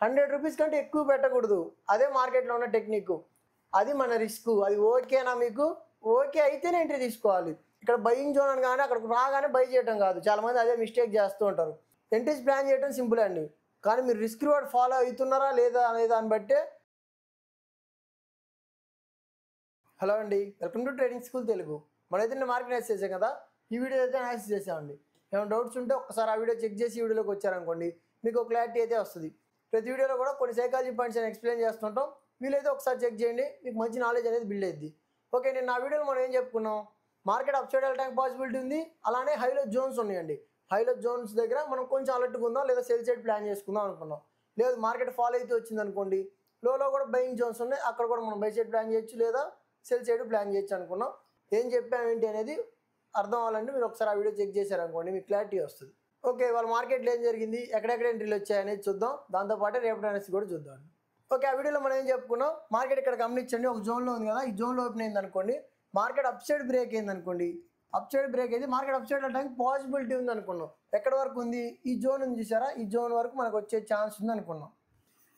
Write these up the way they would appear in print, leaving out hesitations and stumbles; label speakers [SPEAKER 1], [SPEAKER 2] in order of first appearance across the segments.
[SPEAKER 1] రూ. 100 కంటే ఎక్కువ పెట్టకూడదు. అదే మార్కెట్లో ఉన్న టెక్నిక్. అది మన రిస్క్. అది ఓకేనా మీకు? ఓకే అయితేనే ఎంట్రీ తీసుకోవాలి. ఇక్కడ బయింగ్ జోన్ అని కానీ అక్కడికి రాగానే బై చేయడం కాదు. చాలామంది అదే మిస్టేక్ చేస్తూ ఉంటారు. ఎంట్రీస్ ప్లాన్ చేయడం సింపుల్ అండి, కానీ మీరు రిస్క్ రివార్డ్ ఫాలో అవుతున్నారా లేదా అనే దాన్ని బట్టే. హలో అండి, welcome to trading school Telugu. మనమైతే నేను మార్కెట్ అనాలిసిస్ చేసాం కదా, ఈ వీడియో అయితే అనాలిసిస్ చేసామండి. ఏమైనా డౌట్స్ ఉంటే ఒకసారి ఆ వీడియో చెక్ చేసి ఈ వీడియోలోకి వచ్చారనుకోండి, మీకు క్లారిటీ అయితే వస్తుంది. ప్రతి వీడియోలో కూడా కొన్ని సైకాలజీ పాయింట్స్ అని ఎక్స్ప్లెయిన్ చేస్తుంటాం. వీలైతే ఒకసారి చెక్ చేయండి, మీకు మంచి నాలెడ్జ్ అనేది బిల్డ్ అయ్యింది. ఓకే, నేను నా వీడియోలో మనం ఏం చెప్పుకున్నాం? మార్కెట్ అప్ సైడ్ వెళ్ళడానికి పాసిబిలిటీ ఉంది, అలానే హైలో జోన్స్ ఉన్నాయండి. హైలో జోన్స్ దగ్గర మనం కొంచెం అలర్ట్గా ఉందాం, లేదా సెల్ సైడ్ ప్లాన్ చేసుకుందాం అనుకున్నాం. లేదు మార్కెట్ ఫాలో అయితే వచ్చింది అనుకోండి, లోలో కూడా బయింగ్ జోన్స్ ఉన్నాయి, అక్కడ కూడా మనం బై సైడ్ ప్లాన్ చేయొచ్చు, లేదా సెల్ సైడ్ ప్లాన్ చేయొచ్చు అనుకున్నాం. ఏం చెప్పామేంటి అనేది అర్థం అవ్వాలంటే మీరు ఒకసారి ఆ వీడియో చెక్ చేశారనుకోండి, మీకు క్లారిటీ వస్తుంది. ఓకే, వాళ్ళ మార్కెట్లో ఏం జరిగింది, ఎక్కడెక్కడ ఎంట్రీలు వచ్చాయనేది చూద్దాం. దాంతోపాటు రేపటి అనాలిసిస్ కూడా చూద్దాం. ఓకే, ఆ వీడియోలో మనం ఏం చెప్పుకున్నాం? మార్కెట్ ఇక్కడ గమనించండి, ఒక జోన్లో ఉంది కదా, ఈ జోన్లో ఓపెన్ అయింది అనుకోండి, మార్కెట్ అప్ సైడ్ బ్రేక్ అయింది అనుకోండి. అప్ సైడ్ బ్రేక్ అయింది, మార్కెట్ అప్ సైడ్ వెళ్ళడానికి పాసిబిలిటీ ఉంది అనుకున్నాం. ఎక్కడ వరకు ఉంది? ఈ జోన్ ఉంది చూసారా, ఈ జోన్ వరకు మనకు వచ్చే ఛాన్స్ ఉంది అనుకున్నాం.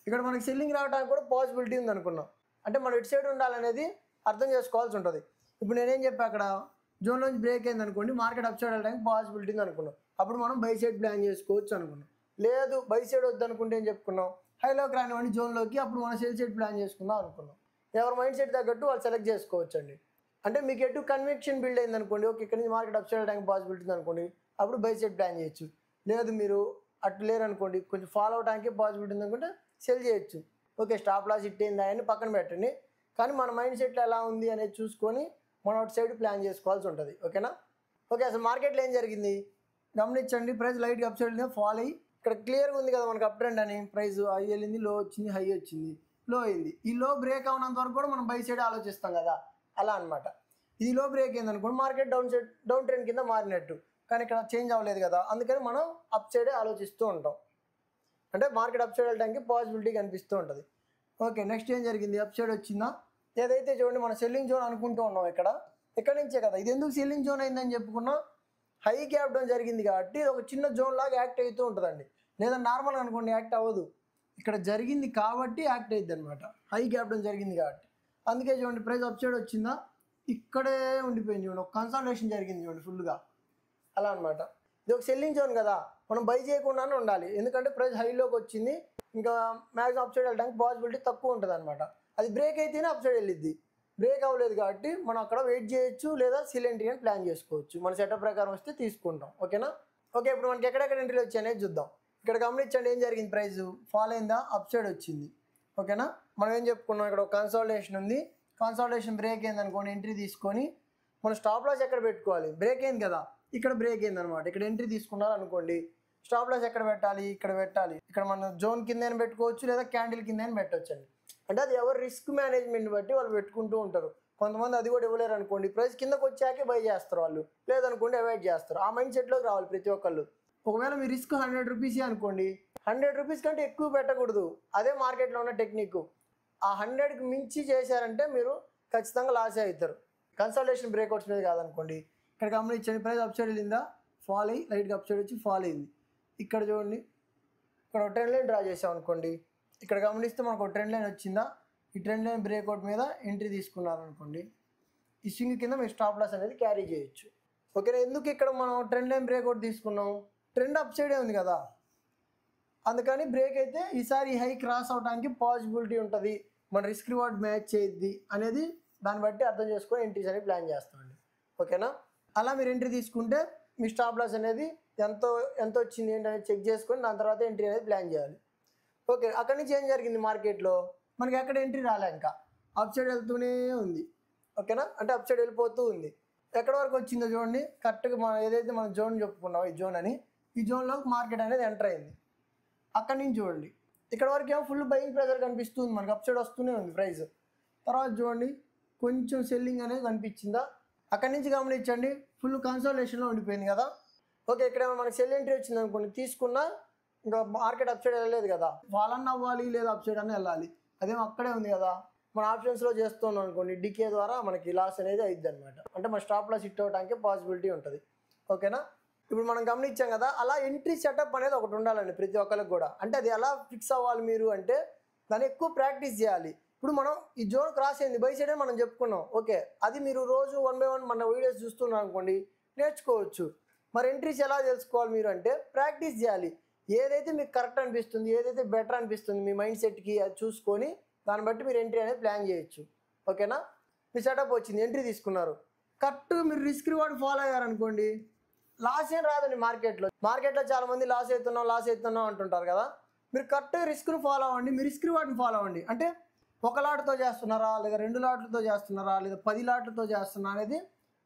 [SPEAKER 1] ఇక్కడ మనకి సెల్లింగ్ రావడానికి కూడా పాసిబిలిటీ ఉంది అనుకున్నాం. అంటే మనం ఇటు సైడ్ ఉండాలనేది అర్థం చేసుకోవాల్సి ఉంటుంది. ఇప్పుడు నేనేం చెప్పా, అక్కడ జోన్ నుంచి బ్రేక్ అయింది అనుకోండి, మార్కెట్ అప్ సైడ్ వెళ్ళడానికి పాసిబిలిటీ ఉంది అనుకున్నాం. అప్పుడు మనం బై సైడ్ ప్లాన్ చేసుకోవచ్చు అనుకున్నాం. లేదు బై సైడ్ వద్దు అనుకుంటే ఏం చెప్పుకున్నాం? హైలోకి రానివ్వండి జోన్లోకి, అప్పుడు మనం సెల్ సైడ్ ప్లాన్ చేసుకుందాం అనుకున్నాం. ఎవరి మైండ్ సెట్ తగ్గట్టు వాళ్ళు సెలెక్ట్ చేసుకోవచ్చు అండి. అంటే మీకు ఎటు కన్విక్షన్ బిల్డ్ అయింది అనుకోండి, ఓకే ఇక్కడ నుంచి మార్కెట్ అప్ సైడ్ వెళ్ళడానికి పాసిబిలిటీ ఉంది అనుకోండి, అప్పుడు బై సైడ్ ప్లాన్ చేయొచ్చు. లేదు మీరు అటు లేరు అనుకోండి, కొంచెం ఫాలో అవడానికి పాసిబిలిటీ ఉంది అనుకుంటే సెల్ చేయొచ్చు. ఓకే, స్టాప్ లాస్ ఇట్టేందా అని పక్కన పెట్టండి. కానీ మన మైండ్ సెట్లో ఎలా ఉంది అనేది చూసుకొని మనం అటు సైడ్ ప్లాన్ చేసుకోవాల్సి ఉంటుంది. ఓకేనా? ఓకే, అసలు మార్కెట్లో ఏం జరిగింది గమనించండి. ప్రైస్ లైట్గా అప్ సైడ్ ఫాల్ అయ్యి, ఇక్కడ క్లియర్గా ఉంది కదా మనకు అప్ ట్రెండ్ అని. ప్రైస్ హై వెళ్ళింది, లో వచ్చింది, హై వచ్చింది, లో అయింది. ఈ లో బ్రేక్ అవునంత వరకు కూడా మనం బై సైడ్ ఆలోచిస్తాం కదా, అలా అనమాట. ఇది లో బ్రేక్ అయింది అనుకోండి, మార్కెట్ డౌన్ ట్రెండ్ కింద మారినట్టు. కానీ ఇక్కడ చేంజ్ అవ్వలేదు కదా, అందుకని మనం అప్ సైడే ఆలోచిస్తూ ఉంటాం. అంటే మార్కెట్ అప్ సైడ్ వెళ్ళడానికి పాసిబిలిటీ కనిపిస్తూ ఉంటుంది. ఓకే, నెక్స్ట్ ఏం జరిగింది? అప్ సైడ్ వచ్చిందా? ఏదైతే చూడండి మనం సెల్లింగ్ జోన్ అనుకుంటూ ఉన్నాం, ఇక్కడ నుంచే కదా. ఇది ఎందుకు సెల్లింగ్ జోన్ అయిందని చెప్పుకున్నా, హై గ్యాప్ డౌన్ జరిగింది కాబట్టి ఇది ఒక చిన్న జోన్ లాగా యాక్ట్ అవుతూ ఉంటుందండి. లేదా నార్మల్గా అనుకోండి యాక్ట్ అవ్వదు, ఇక్కడ జరిగింది కాబట్టి యాక్ట్ అవుతుంది అనమాట. హై గ్యాప్ డౌన్ జరిగింది కాబట్టి. అందుకే చూడండి ప్రైస్ అప్ సైడ్ వచ్చిందా, ఇక్కడే ఉండిపోయింది చూడండి, ఒక కన్సల్టేషన్ జరిగింది చూడండి ఫుల్గా, అలా అనమాట. ఇది ఒక సెల్లింగ్ జోన్ కదా, మనం బై చేయకుండానే ఉండాలి. ఎందుకంటే ప్రైస్ హైలోకి వచ్చింది, ఇంకా మ్యాక్సిమం అప్ సైడ్ వెళ్ళడానికి పాసిబిలిటీ తక్కువ ఉంటుంది అనమాట. అది బ్రేక్ అయితేనే అప్ సైడ్ వెళ్ళిద్ది. బ్రేక్ అవ్వలేదు కాబట్టి మనం అక్కడ వెయిట్ చేయొచ్చు, లేదా సెల్ ఎంట్రీ అని ప్లాన్ చేసుకోవచ్చు. మన సెటప్ ప్రకారం వస్తే తీసుకుంటాం. ఓకేనా? ఓకే, ఇప్పుడు మనకి ఎక్కడెక్కడ ఎంట్రీలు వచ్చాయనేది చూద్దాం. ఇక్కడ గమనించండి ఏం జరిగింది, ప్రైస్ ఫాల్ అయిందా, అప్ సైడ్ వచ్చింది. ఓకేనా? మనం ఏం చెప్పుకున్నాం, ఇక్కడ ఒక కన్సల్టేషన్ ఉంది, కన్సల్టేషన్ బ్రేక్ అయింది అనుకోండి, ఎంట్రీ తీసుకొని మనం స్టాప్ లాస్ ఎక్కడ పెట్టుకోవాలి? బ్రేక్ అయింది కదా, ఇక్కడ బ్రేక్ అయింది అనమాట, ఇక్కడ ఎంట్రీ తీసుకున్నారు అనుకోండి, స్టాప్ లాస్ ఎక్కడ పెట్టాలి? ఇక్కడ పెట్టాలి. ఇక్కడ మనం జోన్ కింద పెట్టుకోవచ్చు, లేదా క్యాండిల్ కింద పెట్టవచ్చు అండి. అంటే అది ఎవరు రిస్క్ మేనేజ్మెంట్ బట్టి వాళ్ళు పెట్టుకుంటూ ఉంటారు. కొంతమంది అది కూడా ఇవ్వలేరు అనుకోండి, ప్రైస్ కిందకు వచ్చాకే బై చేస్తారు వాళ్ళు, లేదనుకోండి అవాయిడ్ చేస్తారు. ఆ మైండ్ సెట్లోకి రావాలి ప్రతి ఒక్కళ్ళు. ఒకవేళ మీ రిస్క్ ₹100 అనుకోండి, ₹100 కంటే ఎక్కువ పెట్టకూడదు. అదే మార్కెట్లో ఉన్న టెక్నిక్. ఆ 100కి మించి చేశారంటే మీరు ఖచ్చితంగా లాస్ అవుతారు. కన్సల్టేషన్ బ్రేక్అవుట్స్ మీద కాదనుకోండి. ఇక్కడ గమనించండి, ప్రైస్ అప్ సైడ్ వెళ్ళిందా, ఫాల్ అయ్యి లైట్గా అప్ సైడ్ వచ్చి ఫాల్ అయింది. ఇక్కడ చూడండి, ఇక్కడ ఒక ట్రెండ్ లైన్ డ్రా చేసాం అనుకోండి, ఇక్కడ గమనిస్తే మనకు ఒక ట్రెండ్ లైన్ వచ్చిందా, ఈ ట్రెండ్ లైన్ బ్రేక్అవుట్ మీద ఎంట్రీ తీసుకున్నారనుకోండి, ఈ స్వింగ్ కింద మీరు స్టాప్ లాస్ అనేది క్యారీ చేయొచ్చు. ఓకేనా? ఎందుకు ఇక్కడ మనం ట్రెండ్ లైన్ బ్రేక్అవుట్ తీసుకున్నాం? ట్రెండ్ అప్ సైడే ఉంది కదా, అందుకని బ్రేక్ అయితే ఈసారి హై క్రాస్ అవడానికి పాసిబిలిటీ ఉంటుంది, మన రిస్క్ రివార్డ్ మ్యాచ్ చేయద్ది అనేది దాన్ని బట్టి అర్థం చేసుకొని ఎంట్రీస్ అనేది ప్లాన్ చేస్తామండి. ఓకేనా? అలా మీరు ఎంట్రీ తీసుకుంటే మీ స్టాప్ లాస్ అనేది ఎంత వచ్చింది ఏంటనేది చెక్ చేసుకొని దాని తర్వాత ఎంట్రీ అనేది ప్లాన్ చేయాలి. ఓకే, అక్కడి నుంచి ఏం జరిగింది మార్కెట్లో? మనకి ఎక్కడ ఎంట్రీ రాలే, ఇంకా అప్ సైడ్ వెళ్తూనే ఉంది. ఓకేనా? అంటే అప్ సైడ్ వెళ్ళిపోతూ ఉంది. ఎక్కడ వరకు వచ్చిందో చూడండి, కరెక్ట్గా మనం ఏదైతే మనం జోన్ చెప్పుకున్నామో ఈ జోన్ అని, ఈ జోన్లోకి మార్కెట్ అనేది ఎంటర్ అయింది. అక్కడి నుంచి చూడండి, ఇక్కడ వరకు ఏమో ఫుల్ బయింగ్ ప్రెజర్ కనిపిస్తుంది, మనకు అప్ సైడ్ వస్తూనే ఉంది ప్రైస్. తర్వాత చూడండి కొంచెం సెల్లింగ్ అనేది కనిపించిందా, అక్కడి నుంచి గమనించండి ఫుల్ కన్సల్టేషన్లో ఉండిపోయింది కదా. ఓకే, ఇక్కడ మనకి సెల్ ఎంట్రీ వచ్చింది అనుకోండి, తీసుకున్నా ఇంకా మార్కెట్ అప్ సైడ్ వెళ్ళలేదు కదా, ఫాల్ అన్న అవ్వాలి లేదా అప్ సైడ్ అన్న వెళ్ళాలి, అదేమో అక్కడే ఉంది కదా. మన ఆప్షన్స్లో చేస్తున్నాం అనుకోండి, డికే ద్వారా మనకి లాస్ అనేది అయిద్ది అనమాట. అంటే మన స్టాప్ లాస్ హిట్ అవ్వడానికి పాసిబిలిటీ ఉంటుంది. ఓకేనా? ఇప్పుడు మనం గమనించాం కదా, అలా ఎంట్రీ సెటప్ అనేది ఒకటి ఉండాలండి ప్రతి ఒక్కరికి కూడా. అంటే అది ఎలా ఫిక్స్ అవ్వాలి మీరు అంటే దాన్ని ఎక్కువ ప్రాక్టీస్ చేయాలి. ఇప్పుడు మనం ఈ జోన్ క్రాస్ అయింది బై సైడ్ అని మనం చెప్పుకున్నాం, ఓకే. అది మీరు రోజు 1 by 1 మన వీడియోస్ చూస్తున్నారు అనుకోండి, నేర్చుకోవచ్చు. మరి ఎంట్రీస్ ఎలా తెలుసుకోవాలి మీరు అంటే ప్రాక్టీస్ చేయాలి. ఏదైతే మీకు కరెక్ట్ అనిపిస్తుంది, ఏదైతే బెటర్ అనిపిస్తుంది మీ మైండ్ సెట్కి, అది చూసుకొని దాన్ని బట్టి మీరు ఎంట్రీ అనేది ప్లాన్ చేయొచ్చు. ఓకేనా? మీ సెటప్ వచ్చింది, ఎంట్రీ తీసుకున్నారు, కరెక్ట్ మీరు రిస్క్ రివార్డ్ ఫాలో అయ్యారనుకోండి, లాస్ ఏం రాదండి. మార్కెట్లో చాలామంది లాస్ అవుతున్నాం అంటుంటారు కదా. మీరు కరెక్ట్ రిస్క్ను ఫాలో అవ్వండి, మీ రిస్క్ రివార్డ్ని ఫాలో అవ్వండి. అంటే 1 లాట్తో చేస్తున్నారా, లేదా 2 లాట్లతో చేస్తున్నారా, లేదా 10 లాట్లతో చేస్తున్నారా అనేది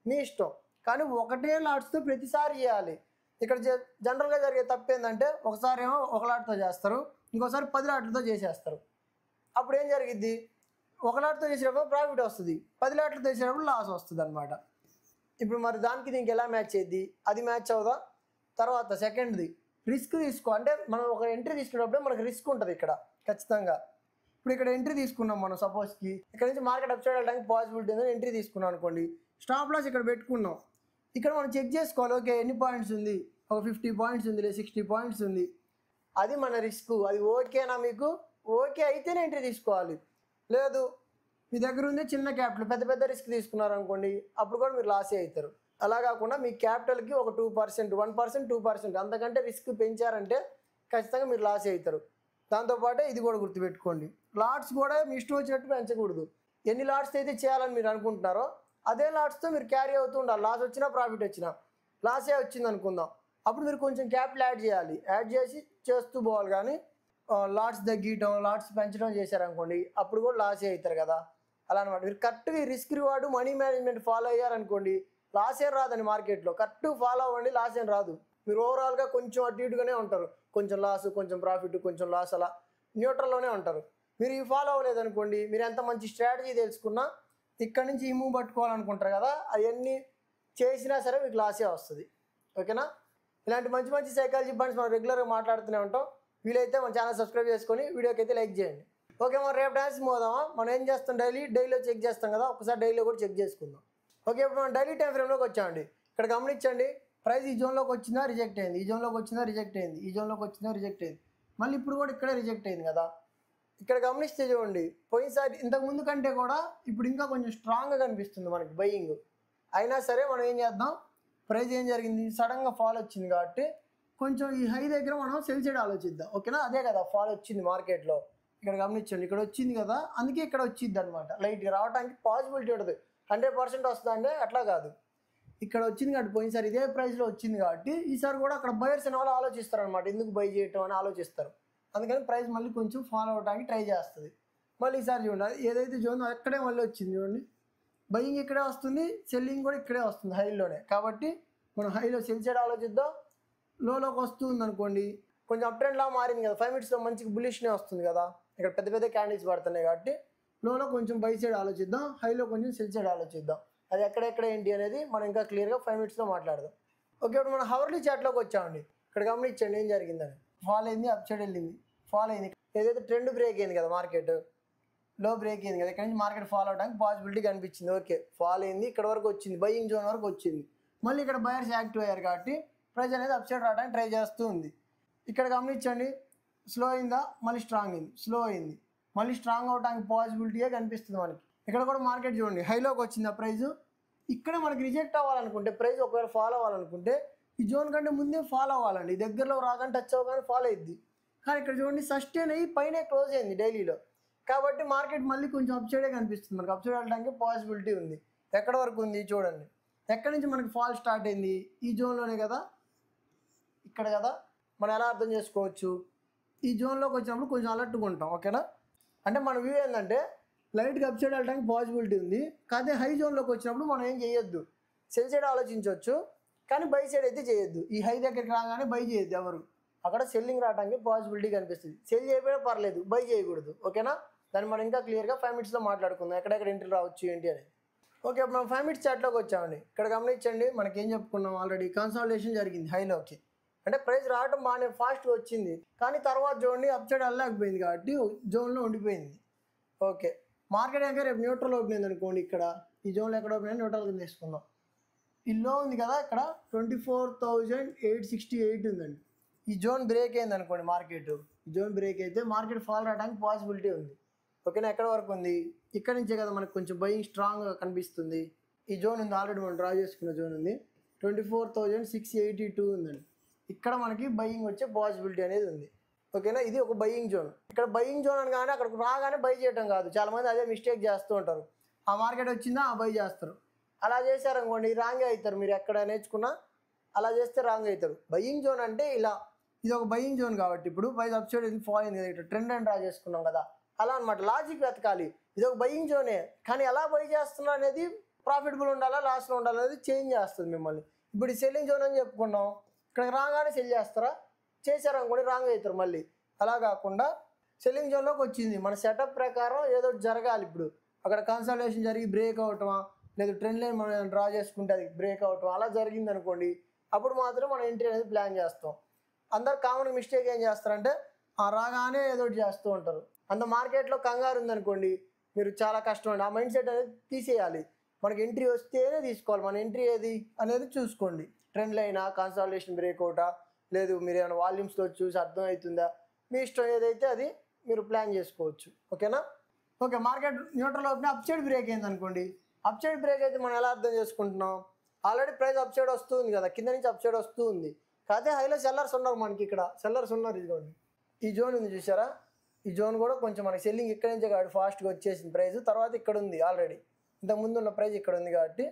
[SPEAKER 1] మీ ఇష్టం. కానీ ఒకటే లాట్స్తో ప్రతిసారి చేయాలి. ఇక్కడ జనరల్గా జరిగే తప్పు ఏంటంటే ఒకసారి ఏమో 1 లాట్తో చేస్తారు, ఇంకోసారి 10 లాట్లతో చేసేస్తారు. అప్పుడు ఏం జరిగిద్ది, 1 లాట్తో చేసేటప్పుడు ప్రాఫిట్ వస్తుంది, 10 లాట్లతో చేసేటప్పుడు లాస్ వస్తుంది అనమాట. ఇప్పుడు మరి దానికి దీనికి ఎలా మ్యాచ్ అయ్యిద్ది, అది మ్యాచ్ అవుదా? తర్వాత సెకండ్ది రిస్క్ తీసుకో. అంటే మనం ఒక ఎంట్రీ తీసుకున్నప్పుడే మనకు రిస్క్ ఉంటుంది ఇక్కడ ఖచ్చితంగా. ఇప్పుడు ఇక్కడ ఎంట్రీ తీసుకున్నాం మనం, సపోజ్కి ఇక్కడ నుంచి మార్కెట్ అప్ సైడ్ వెళ్ళడానికి పాసిబిలిటీ ఉందని ఎంట్రీ తీసుకున్నాం అనుకోండి, స్టాప్ లాస్ ఇక్కడ పెట్టుకున్నాం. ఇక్కడ మనం చెక్ చేసుకోవాలి, ఓకే ఎన్ని పాయింట్స్ ఉంది, ఒక 50 పాయింట్స్ ఉంది, లేదా 60 పాయింట్స్ ఉంది, అది మన రిస్క్. అది ఓకేనా మీకు? ఓకే అయితేనే ఎంట్రీ తీసుకోవాలి. లేదు మీ దగ్గర ఉంది చిన్న క్యాపిటల్, పెద్ద రిస్క్ తీసుకున్నారు అనుకోండి, అప్పుడు కూడా మీరు లాసే అవుతారు. అలా కాకుండా మీ క్యాపిటల్కి ఒక 2%, 1%, 2% అంతకంటే రిస్క్ పెంచారంటే ఖచ్చితంగా మీరు లాస్ అవుతారు. దాంతోపాటే ఇది కూడా గుర్తుపెట్టుకోండి, లాట్స్ కూడా మీ ఇష్టం వచ్చినట్టు పెంచకూడదు. ఎన్ని లాట్స్ అయితే చేయాలని మీరు అనుకుంటున్నారో అదే లాట్స్తో మీరు క్యారీ అవుతూ ఉండాలి. లాస్ వచ్చినా ప్రాఫిట్ వచ్చినా, లాసే వచ్చింది అనుకుందాం, అప్పుడు మీరు కొంచెం క్యాపిటల్ యాడ్ చేసి చేస్తూ పోవాలి. కానీ లాట్స్ తగ్గియటం, లాట్స్ పెంచడం చేశారనుకోండి, అప్పుడు కూడా లాసే అవుతారు కదా. అలా అనమాట. మీరు కరెక్ట్గా risk reward money management follow అయ్యారనుకోండి, లాస్ ఏం రాదండి మార్కెట్లో. కరెక్ట్ ఫాలో అవ్వండి, లాస్ ఏం రాదు. మీరు ఓవరాల్గా కొంచెం అటు ఇటుగానే ఉంటారు, కొంచెం లాస్, కొంచెం ప్రాఫిట్, కొంచెం లాస్, అలా న్యూట్రల్లోనే ఉంటారు. మీరు ఇవి ఫాలో అవ్వలేదనుకోండి, మీరు ఎంత మంచి స్ట్రాటజీ తెలుసుకున్నా ఇక్కడ నుంచి ఈ మూవ్ పట్టుకోవాలనుకుంటారు కదా, అవన్నీ చేసినా సరే మీకు లాసే వస్తుంది. ఓకేనా? ఇలాంటి మంచి సైకాలజీ పాయింట్స్ మనం రెగ్యులర్గా మాట్లాడుతూనే ఉంటాం. వీలైతే మన ఛానల్ సబ్స్క్రైబ్ చేసుకొని వీడియోకి అయితే లైక్ చేయండి. ఓకే, మనం రేపు డాన్స్ పోదామా? మనం ఏం చేస్తాం, డైలీలో చెక్ చేస్తాం కదా, ఒకసారి డైలీలో కూడా చెక్ చేసుకుందాం. ఓకే, ఇప్పుడు మనం డైలీ టైం ఫ్రేమ్లోకి వచ్చామండి. ఇక్కడ గమనించండి, ప్రైస్ ఈ జోన్లోకి వచ్చిందా రిజెక్ట్ అయింది, ఈ జోన్లోకి వచ్చిందా రిజెక్ట్ అయింది, ఈ జోన్లోకి వచ్చిందా రిజెక్ట్ అయింది, మళ్ళీ ఇప్పుడు కూడా ఇక్కడే రిజెక్ట్ అయింది కదా. ఇక్కడ గమనిస్తే చూడండి, పోయినసారి ఇంతకుముందు కంటే కూడా ఇప్పుడు ఇంకా కొంచెం స్ట్రాంగ్గా కనిపిస్తుంది మనకి బయింగ్. అయినా సరే మనం ఏం చేద్దాం, ప్రైస్ ఏం జరిగింది, సడన్గా ఫాల్ వచ్చింది కాబట్టి కొంచెం ఈ హై దగ్గర మనం సెల్ చేయడం ఆలోచిద్దాం. ఓకేనా? అదే కదా ఫాల్ వచ్చింది మార్కెట్లో. ఇక్కడ గమనించండి, ఇక్కడ వచ్చింది కదా, అందుకే ఇక్కడ వచ్చింది అనమాట. లైట్గా రావడానికి పాసిబిలిటీ ఉంటుంది. 100% వస్తుందా అంటే అట్లా కాదు, ఇక్కడ వచ్చింది కాబట్టి పోయినసారి ఇదే ప్రైస్లో వచ్చింది కాబట్టి ఈసారి కూడా అక్కడ బయర్స్ అనే వాళ్ళు ఆలోచిస్తారు అనమాట, ఎందుకు బై చేయటం అని ఆలోచిస్తారు. అందుకని ప్రైస్ మళ్ళీ కొంచెం ఫాలో అవడానికి ట్రై చేస్తుంది. మళ్ళీ ఈసారి చూడండి, ఏదైతే చూడండి అక్కడే మళ్ళీ వచ్చింది చూడండి, బయింగ్ ఇక్కడే వస్తుంది, సెల్లింగ్ కూడా ఇక్కడే వస్తుంది హైలోనే. కాబట్టి మనం హైలో సెల్ చేయడం ఆలోచిద్దాం. లోకి వస్తుంది అనుకోండి, కొంచెం అప్ ట్రెండ్లా మారింది కదా, 5 minutesలో మంచిగా బులిష్నే వస్తుంది కదా, ఇక్కడ పెద్ద క్యాండిల్స్ పడుతున్నాయి కాబట్టి లోలో కొంచెం బై సైడ్ ఆలోచిద్దాం, హైలో కొంచెం సెల్ సైడ్ ఆలోచిద్దాం. అది ఎక్కడెక్కడ ఏంటి అనేది మనం ఇంకా క్లియర్గా 5 minutesలో మాట్లాడదాం. ఓకే, ఇప్పుడు మనం హవర్లీ చార్ట్లోకి వచ్చామండి. ఇక్కడ గమనించండి ఏం జరిగిందని, ఫాల్ అయింది, అప్ సైడ్ వెళ్ళింది, ఫాల్ అయింది. ఏదైతే ట్రెండ్ బ్రేక్ అయింది కదా, మార్కెట్ లో బ్రేక్ అయింది కదా, ఇక్కడ నుంచి మార్కెట్ ఫాల్ అవడానికి పాసిబిలిటీ కనిపించింది. ఓకే, ఫాల్ అయింది, ఇక్కడ వరకు వచ్చింది, బయింగ్ జోన్ వరకు వచ్చింది. మళ్ళీ ఇక్కడ బయర్స్ యాక్టివ్ అయ్యారు కాబట్టి ప్రైస్ అనేది అప్ సైడ్ రావడానికి ట్రై చేస్తూ ఉంది. ఇక్కడ గమనించండి, స్లో అయిందా, మళ్ళీ స్ట్రాంగ్ అయింది, స్లో అయింది, మళ్ళీ స్ట్రాంగ్ అవడానికి పాసిబిలిటీగా కనిపిస్తుంది మనకి. ఇక్కడ కూడా మార్కెట్ చూడండి హైలోకి వచ్చింది ఆ ప్రైస్. ఇక్కడ మనకి రిజెక్ట్ అవ్వాలనుకుంటే, ప్రైస్ ఒకవేళ ఫాలో అవ్వాలనుకుంటే ఈ జోన్ కంటే ముందే ఫాలో అవ్వాలండి, దగ్గరలో రాగానే టచ్ అవ్వగానే ఫాలో అయ్యిద్ది. కానీ ఇక్కడ చూడండి సస్టైన్ అయ్యి పైనే క్లోజ్ అయింది డైలీలో, కాబట్టి మార్కెట్ మళ్ళీ కొంచెం అప్ సైడే కనిపిస్తుంది మనకి. అప్ సైడ్ వెళ్ళడానికి పాసిబిలిటీ ఉంది. ఎక్కడ వరకు ఉంది చూడండి, ఎక్కడి నుంచి మనకి ఫాల్ స్టార్ట్ అయింది, ఈ జోన్లోనే కదా, ఇక్కడ కదా. మనం ఎలా అర్థం చేసుకోవచ్చు, ఈ జోన్లోకి వచ్చినప్పుడు కొంచెం అలర్ట్గా ఉంటాం. ఓకేనా? అంటే మన వ్యూ ఏంటంటే లైట్గా అప్ సైడ్ వెళ్ళడానికి పాసిబిలిటీ ఉంది, కానీ హై జోన్లోకి వచ్చినప్పుడు మనం ఏం చేయొద్దు, సెల్ సైడ్ ఆలోచించవచ్చు, కానీ బై సైడ్ అయితే చేయొద్దు. ఈ హై దగ్గరికి రాగానే బై చేయొద్దు ఎవరు, అక్కడ సెల్లింగ్ రావడానికి పాసిబిలిటీ కనిపిస్తుంది. సెల్ చేయకపోయినా పర్లేదు, బై చేయకూడదు. ఓకేనా? దాన్ని మనం ఇంకా క్లియర్గా 5 minutesలో మాట్లాడుకుందాం, ఎక్కడెక్కడ ఎంట్రీ రావచ్చు ఏంటి అనేది. ఓకే, మనం 5 minutes చార్ట్లోకి వచ్చామండి. ఇక్కడ గమనించండి, మనకి ఏం చెప్పుకున్నాం ఆల్రెడీ, కన్సాలిడేషన్ జరిగింది హైలోకి. అంటే ప్రైస్ రావడం బాగానే ఫాస్ట్గా వచ్చింది, కానీ తర్వాత చూడండి అప్ సైడ్ వెళ్ళలేకపోయింది కాబట్టి జోన్లో ఉండిపోయింది. ఓకే, మార్కెట్ ఇంకా రేపు న్యూట్రల్ ఓపెన్ అయింది అనుకోండి, ఇక్కడ ఈ జోన్లో ఎక్కడ ఓపెన్ అయింది న్యూట్రల్ కింద తీసుకుందాం. ఈ లో ఉంది కదా ఇక్కడ 24,868 ఉందండి. ఈ జోన్ బ్రేక్ అయింది అనుకోండి మార్కెట్, ఈ జోన్ బ్రేక్ అయితే మార్కెట్ ఫాల్ రావడానికి పాసిబిలిటీ ఉంది. ఓకేనా, ఎక్కడ వరకు ఉంది? ఇక్కడ నుంచే కదా మనకు కొంచెం బయింగ్ స్ట్రాంగ్గా కనిపిస్తుంది. ఈ జోన్ ఉంది, ఆల్రెడీ మనం డ్రా చేసుకున్న జోన్ ఉంది, 24,682 ఉందండి. ఇక్కడ మనకి బయింగ్ వచ్చే పాసిబిలిటీ అనేది ఉంది. ఓకేనా, ఇది ఒక బయింగ్ జోన్. ఇక్కడ బయింగ్ జోన్ అని కానీ అక్కడికి రాగానే బై చేయడం కాదు, చాలామంది అదే మిస్టేక్ చేస్తూ ఉంటారు. ఆ మార్కెట్ వచ్చిందా బై చేస్తారు, అలా చేశారనుకోండి రాంగే అవుతారు. మీరు ఎక్కడ నేర్చుకున్నా అలా చేస్తే రాంగ్ అవుతారు. బయింగ్ జోన్ అంటే ఇలా, ఇది ఒక బయింగ్ జోన్ కాబట్టి ఇప్పుడు ప్రైస్ అప్ సైడ్ ఇది ఫాల్ అయింది కదా, ఇట్లా ట్రెండ్ అని డ్రా చేసుకున్నాం కదా, అలా అనమాట. లాజిక్ వెతకాలి, ఇది ఒక బయింగ్ జోనే కానీ ఎలా బై చేస్తున్నా అనేది, ప్రాఫిటబుల్ ఉండాలా లాస్లో ఉండాలా అనేది చేంజ్ చేస్తుంది మిమ్మల్ని. ఇప్పుడు ఈ సెల్లింగ్ జోన్ అని చెప్పుకున్నాం, ఇక్కడ రాగానే సెల్ చేస్తారా, చేశారనుకోండి రాంగ్ అవుతారు మళ్ళీ. అలా కాకుండా సెల్లింగ్ జోన్లోకి వచ్చింది, మన సెటప్ ప్రకారం ఏదో జరగాలి. ఇప్పుడు అక్కడ కన్సల్టేషన్ జరిగి బ్రేక్ అవటమా, లేదు ట్రెండ్ లైన్ మనం డ్రా చేసుకుంటే అది బ్రేక్ అవటం అలా జరిగింది అనుకోండి, అప్పుడు మాత్రం మనం ఎంట్రీ అనేది ప్లాన్ చేస్తాం. అందరు కామన్ మిస్టేక్ ఏం చేస్తారంటే రాగానే ఏదో ఒకటి చేస్తూ ఉంటారు. అంత మార్కెట్లో కంగారు ఉందనుకోండి, మీరు చాలా కష్టం అండి. ఆ మైండ్ సెట్ అనేది తీసేయాలి. మనకి ఎంట్రీ వస్తేనే తీసుకోవాలి. మన ఎంట్రీ ఏది అనేది చూసుకోండి. ట్రెండ్ లైనా, కన్సల్టేషన్ బ్రేక్అవుటా, లేదు మీరు ఏమైనా వాల్యూమ్స్లో చూసి అర్థం అవుతుందా, మీ ఇష్టం ఏదైతే అది మీరు ప్లాన్ చేసుకోవచ్చు. ఓకేనా, okay. Market neutral open up side break అయింది అనుకోండి, అప్ సైడ్ బ్రేక్ అయితే మనం ఎలా అర్థం చేసుకుంటున్నాం? ఆల్రెడీ ప్రైస్ అప్ సైడ్ వస్తుంది కదా, కింద నుంచి అప్ సైడ్ వస్తూ ఉంది. కాకపోతే హైలో సెల్లర్స్ ఉన్నారు, మనకి ఇక్కడ సెల్లర్స్ ఉన్నారు. ఇదిగోండి ఈ జోన్ ఉంది చూసారా, ఈ జోన్ కూడా కొంచెం మనకి సెల్లింగ్ ఇక్కడ నుంచే కాబట్టి ఫాస్ట్గా వచ్చేసింది ప్రైస్. తర్వాత ఇక్కడ ఉంది ఆల్రెడీ, ఇంతకుముందు ఉన్న ప్రైస్ ఇక్కడ ఉంది కాబట్టి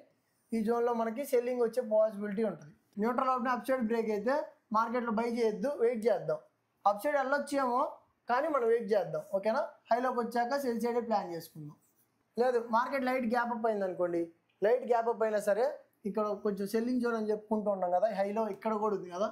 [SPEAKER 1] ఈ జోన్లో మనకి సెల్లింగ్ వచ్చే పాసిబిలిటీ ఉంటుంది. Neutral open up side break అయితే మార్కెట్లో బై చేయొద్దు, వెయిట్ చేద్దాం. అప్ సైడ్ వెళ్ళొచ్చేమో కానీ మనం వెయిట్ చేద్దాం. ఓకేనా, హైలోకి వచ్చాక సెల్ సైడే ప్లాన్ చేసుకుందాం. లేదు మార్కెట్ లైట్ గ్యాప్ అప్ అయింది అనుకోండి, లైట్ గ్యాప్ అప్ అయినా సరే ఇక్కడ కొంచెం సెల్లింగ్ జోన్ అని చెప్పుకుంటూ ఉన్నాం కదా, హైలో ఇక్కడ కూడా ఉంది కదా,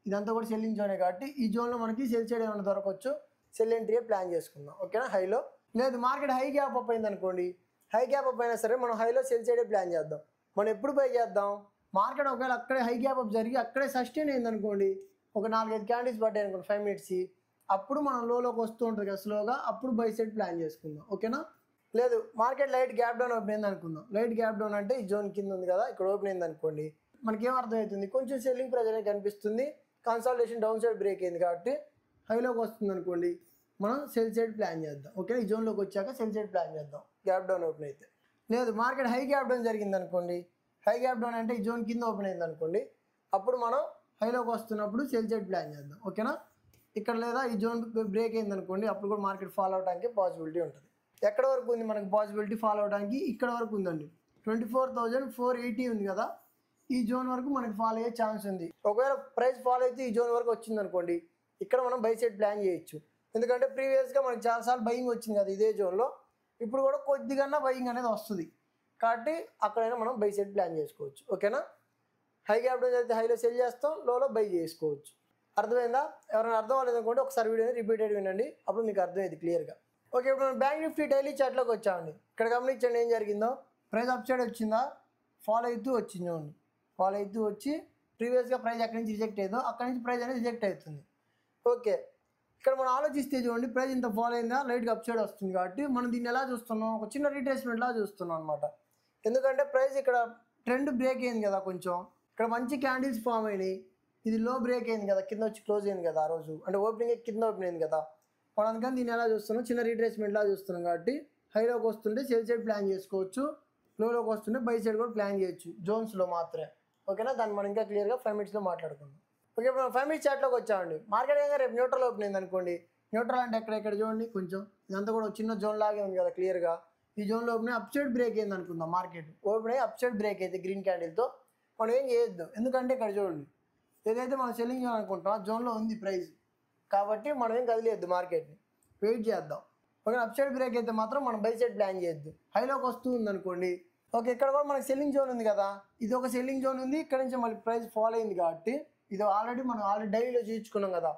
[SPEAKER 1] ఇదంతా కూడా సెల్లింగ్ జోనే కాబట్టి ఈ జోన్లో మనకి సెల్ సైడ్ ఏమైనా దొరకవచ్చు, సెల్ ఎంట్రీ ప్లాన్ చేసుకుందాం. ఓకేనా, హైలో. లేదు మార్కెట్ హై గ్యాప్ అప్ అయింది అనుకోండి, హై గ్యాప్ అప్ అయినా సరే మనం హైలో సెల్ సైడే ప్లాన్ చేద్దాం. మనం ఎప్పుడు బై చేద్దాం? మార్కెట్ ఒకవేళ అక్కడే హై గ్యాప్ అప్ జరిగి అక్కడే సస్టైన్ అయింది అనుకోండి, ఒక 4-5 క్యాండిల్స్ పడ్డాయి అనుకోండి 5 minutes, అప్పుడు మనం లోలోకి వస్తూ ఉంటుంది కదా స్లోగా, అప్పుడు బై సైడ్ ప్లాన్ చేసుకుందాం. ఓకేనా, లేదు market light gap down open అయింది అనుకుందాం. లైట్ గ్యాప్ డౌన్ అంటే ఈ జోన్ కింద ఉంది కదా, ఇక్కడ ఓపెన్ అయింది అనుకోండి, మనకేం అర్థమవుతుంది? కొంచెం సెల్లింగ్ ప్రెజర్ కనిపిస్తుంది, కన్సల్టేషన్ డౌన్ సైడ్ బ్రేక్ అయింది కాబట్టి హైలోకి వస్తుంది అనుకోండి, మనం సెల్ సైడ్ ప్లాన్ చేద్దాం. ఓకే, ఈ జోన్లోకి వచ్చాక సెల్ సైడ్ ప్లాన్ చేద్దాం గ్యాప్ డౌన్ ఓపెన్ అయితే. లేదు మార్కెట్ హై గ్యాప్ డౌన్ జరిగింది అనుకోండి, హై గ్యాప్ డౌన్ అంటే ఈ జోన్ కింద ఓపెన్ అయింది అనుకోండి, అప్పుడు మనం హైలోకి వస్తున్నప్పుడు సెల్ సైడ్ ప్లాన్ చేద్దాం. ఓకేనా, ఇక్కడ లేదా ఈ జోన్ బ్రేక్ అయింది అనుకోండి, అప్పుడు కూడా మార్కెట్ ఫాలో అవడానికి పాసిబిలిటీ ఉంటుంది. ఎక్కడ వరకు ఉంది మనకు పాసిబిలిటీ ఫాలో అవడానికి? ఇక్కడ వరకు ఉందండి, 24,480 ఉంది కదా, ఈ జోన్ వరకు మనకి ఫాలో అయ్యే ఛాన్స్ ఉంది. ఒకవేళ ప్రైస్ ఫాలో అయితే ఈ జోన్ వరకు వచ్చింది అనుకోండి, ఇక్కడ మనం బై సైడ్ ప్లాన్ చేయొచ్చు. ఎందుకంటే ప్రీవియస్గా మనకి చాలాసార్లు బయింగ్ వచ్చింది కదా ఇదే జోన్లో, ఇప్పుడు కూడా కొద్దిగా బయింగ్ అనేది వస్తుంది కాబట్టి అక్కడైనా మనం బై సైడ్ ప్లాన్ చేసుకోవచ్చు. ఓకేనా, హై గ్యాప్ డౌన్ అయితే హైలో సెల్ చేస్తాం, లోలో బై చేసుకోవచ్చు. అర్థమైందా? ఎవరైనా అర్థం అవ్వలేదు అనుకోండి ఒకసారి వీడియోని రిపీటెడ్ వినండి, అప్పుడు మీకు అర్థమైంది క్లియర్గా. ఓకే, ఇప్పుడు మనం బ్యాంక్ నిఫ్టీ డైలీ చార్ట్లోకి వచ్చామండి. ఇక్కడ గమనించండి ఏం జరిగిందో. ప్రైస్ అప్ సైడ్ వచ్చిందా, ఫాలో అవుతూ వచ్చింది చూడండి, ఫాలో అవుతూ వచ్చి ప్రీవియస్గా ప్రైస్ ఎక్కడి నుంచి రిజెక్ట్ అయ్యిందో అక్కడి నుంచి ప్రైస్ అనేది రిజెక్ట్ అవుతుంది. ఓకే, ఇక్కడ మనం ఆలోచిస్తే చూడండి, ప్రైస్ ఇంత ఫాలో అయిందా, లైట్గా అప్ సైడ్ వస్తుంది కాబట్టి మనం దీన్ని ఎలా చూస్తున్నాం, ఒక చిన్న రీట్రేస్మెంట్లా చూస్తున్నాం అనమాట. ఎందుకంటే ప్రైస్ ఇక్కడ ట్రెండ్ బ్రేక్ అయింది కదా, కొంచెం ఇక్కడ మంచి క్యాండిల్స్ ఫామ్ అయినాయి, ఇది లో బ్రేక్ అయింది కదా, కింద వచ్చి క్లోజ్ అయింది కదా ఆ రోజు, అంటే ఓపెనింగ్ కింద ఓపెన్ అయింది కదా, మనం అందుకని దీన్ని ఎలా చూస్తున్నాం, చిన్న రీట్రేస్మెంట్లా చూస్తున్నాం కాబట్టి హైలోకి వస్తుంటే సెల్ సైడ్ ప్లాన్ చేసుకోవచ్చు, లోలోకి వస్తుంటే బై సైడ్ కూడా ప్లాన్ చేయొచ్చు, జోన్స్లో మాత్రమే. ఓకేనా, దాన్ని మనం ఇంకా క్లియర్గా 5 minutesలో మాట్లాడుకుందాం. ఓకే, ఇప్పుడు 5 minutes చార్ట్లోకి వచ్చామండి. మార్కెట్ ఏదైనా రేపు న్యూట్రల్ ఓపెన్ అయింది అనుకోండి, న్యూట్రల్ అంటే ఎక్కడ చూడండి, కొంచెం ఇదంతా కూడా చిన్న జోన్ లాగే ఉంది కదా క్లియర్గా, ఈ జోన్లో ఓపెన్ అప్ సైడ్ బ్రేక్ అయింది అనుకుందాం. మార్కెట్ ఓపెన్ అయ్యి అప్ సైడ్ బ్రేక్ అయితే గ్రీన్ క్యాండిల్తో మనం ఏం చేయొద్దు, ఎందుకంటే ఇక్కడ చూడండి ఏదైతే మనం సెల్లింగ్ చేయాలనుకుంటామో జోన్లో ఉంది ప్రైస్ కాబట్టి మనం ఏం కదిలేయద్దు, మార్కెట్ని వెయిట్ చేద్దాం. ఓకే, అప్ సైడ్ బ్రేక్ అయితే మాత్రం మనం బై సైడ్ ప్లాన్ చేయొద్దు. హైలోకి వస్తుంది అనుకోండి, ఓకే ఇక్కడ కూడా మనకి సెల్లింగ్ జోన్ ఉంది కదా, ఇది ఒక సెల్లింగ్ జోన్ ఉంది, ఇక్కడ నుంచి మళ్ళీ ప్రైస్ ఫాలో అయింది కాబట్టి ఇది మనం ఆల్రెడీ డైలీలో చూపించుకున్నాం కదా,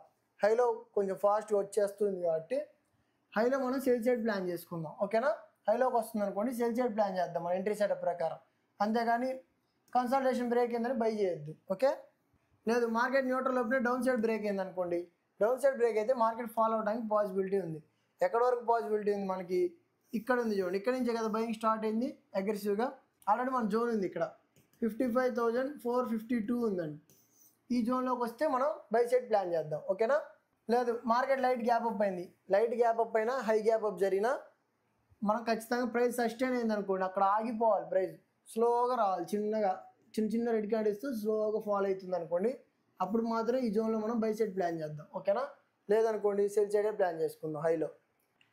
[SPEAKER 1] హైలో కొంచెం ఫాస్ట్గా వచ్చేస్తుంది కాబట్టి హైలో మనం సెల్ సైడ్ ప్లాన్ చేసుకుందాం. ఓకేనా, హైలోకి వస్తుంది అనుకోండి సెల్ సైడ్ ప్లాన్ చేద్దాం మన ఎంట్రీ సెటప్ ప్రకారం, అంతేగాని కన్సల్టేషన్ బ్రేక్ అయిందని బై చేయొద్దు. ఓకే, లేదు market neutral open down side break అయింది అనుకోండి, డౌన్ సైడ్ బ్రేక్ అయితే మార్కెట్ ఫాలో అవడానికి పాసిబిలిటీ ఉంది. ఎక్కడ వరకు పాసిబిలిటీ ఉంది మనకి? ఇక్కడ ఉంది చూడండి, ఇక్కడ నుంచే కదా బయింగ్ స్టార్ట్ అయింది అగ్రెసివ్గా, ఆల్రెడీ మన జోన్ ఉంది ఇక్కడ, 55,452 ఉందండి. ఈ జోన్లోకి వస్తే మనం బై సైడ్ ప్లాన్ చేద్దాం. ఓకేనా? లేదు మార్కెట్ లైట్ గ్యాప్ అప్ అయింది, లైట్ గ్యాప్ అప్ అయినా హై గ్యాప్ అప్ జరిగినా మనం ఖచ్చితంగా ప్రైస్ సస్టైన్ అయింది అనుకోండి, అక్కడ ఆగిపోవాలి. ప్రైస్ స్లోగా రావాలి, చిన్న రెడ్ క్యాండిల్స్తో స్లోగా ఫాలో అవుతుంది అనుకోండి, అప్పుడు మాత్రం ఈ జోన్లో మనం బై సైడ్ ప్లాన్ చేద్దాం. ఓకేనా? లేదనుకోండి సెల్ సైడే ప్లాన్ చేసుకుందాం హైలో.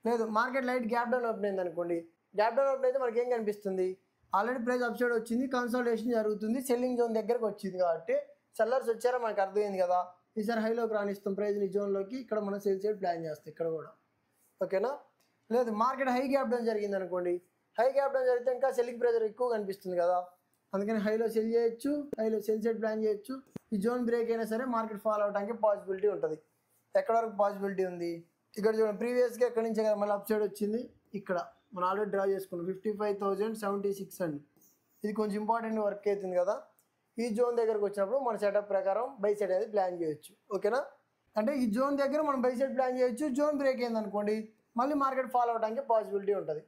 [SPEAKER 1] లేదు market light gap down open అయింది అనుకోండి, గ్యాప్ డౌన్ ఓపెన్ అయితే మనకి ఏం కనిపిస్తుంది, ఆల్రెడీ ప్రైస్ అప్ సైడ్ వచ్చింది, కన్సల్టేషన్ జరుగుతుంది, సెల్లింగ్ జోన్ దగ్గరకు వచ్చింది కాబట్టి సెల్లర్స్ వచ్చారో మనకు అర్థమైంది కదా, ఈసారి హైలోకి రానిస్తాం ప్రైజ్ని జోన్లోకి, ఇక్కడ మనం సెల్ సైడ్ ప్లాన్ చేస్తాం ఇక్కడ కూడా. ఓకేనా? లేదు మార్కెట్ హై గ్యాప్ డౌన్ జరిగింది అనుకోండి, హై గ్యాప్ డౌన్ జరిగితే ఇంకా సెల్లింగ్ ప్రెజర్ ఎక్కువ కనిపిస్తుంది కదా, అందుకని హైలో సెల్ చేయొచ్చు, హైలో సెల్ సైడ్ ప్లాన్ చేయొచ్చు. ఈ జోన్ బ్రేక్ అయినా సరే మార్కెట్ ఫాలో అవడానికి పాసిబిలిటీ ఉంటుంది. ఎక్కడ వరకు పాసిబిలిటీ ఉంది, ఇక్కడ చూడండి, ప్రీవియస్గా ఎక్కడి నుంచి కదా మళ్ళీ అప్ సైడ్ వచ్చింది, ఇక్కడ మనం ఆల్రెడీ డ్రా చేసుకున్నాం 55,076 అండి. ఇది కొంచెం ఇంపార్టెంట్ వర్క్ అవుతుంది కదా, ఈ జోన్ దగ్గరకు వచ్చినప్పుడు మన సెటప్ ప్రకారం బై సైడ్ అనేది ప్లాన్ చేయొచ్చు. ఓకేనా? అంటే ఈ జోన్ దగ్గర మనం బై సైడ్ ప్లాన్ చేయొచ్చు, జోన్ బ్రేక్ అయింది అనుకోండి మళ్ళీ మార్కెట్ ఫాలో అవడానికి పాసిబిలిటీ ఉంటుంది.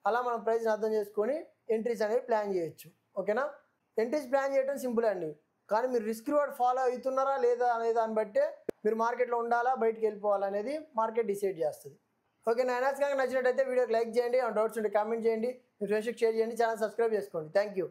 [SPEAKER 1] అలా మనం ప్రైస్ని అర్థం చేసుకొని ఎంట్రీస్ అనేది ప్లాన్ చేయొచ్చు. ఓకేనా? ఎంట్రీస్ ప్లాన్ చేయడం సింపుల్ అండి, కానీ మీరు రిస్క్ రివార్డ్ ఫాలో అవుతున్నారా లేదా అనే దాన్ని బట్టే మీరు మార్కెట్లో ఉండాలా బయటికి వెళ్ళిపోవాలా అనేది మార్కెట్ డిసైడ్ చేస్తుంది. ఓకే, నా అనాలిసిస్ కనుక నచ్చినట్టయితే వీడియోకి లైక్ చేయండి, డౌట్స్ ఉంటే కామెంట్ చేయండి, మీ ఫ్రెండ్స్కి షేర్ చేయండి, ఛానల్ సబ్స్క్రైబ్ చేసుకోండి. Thank you.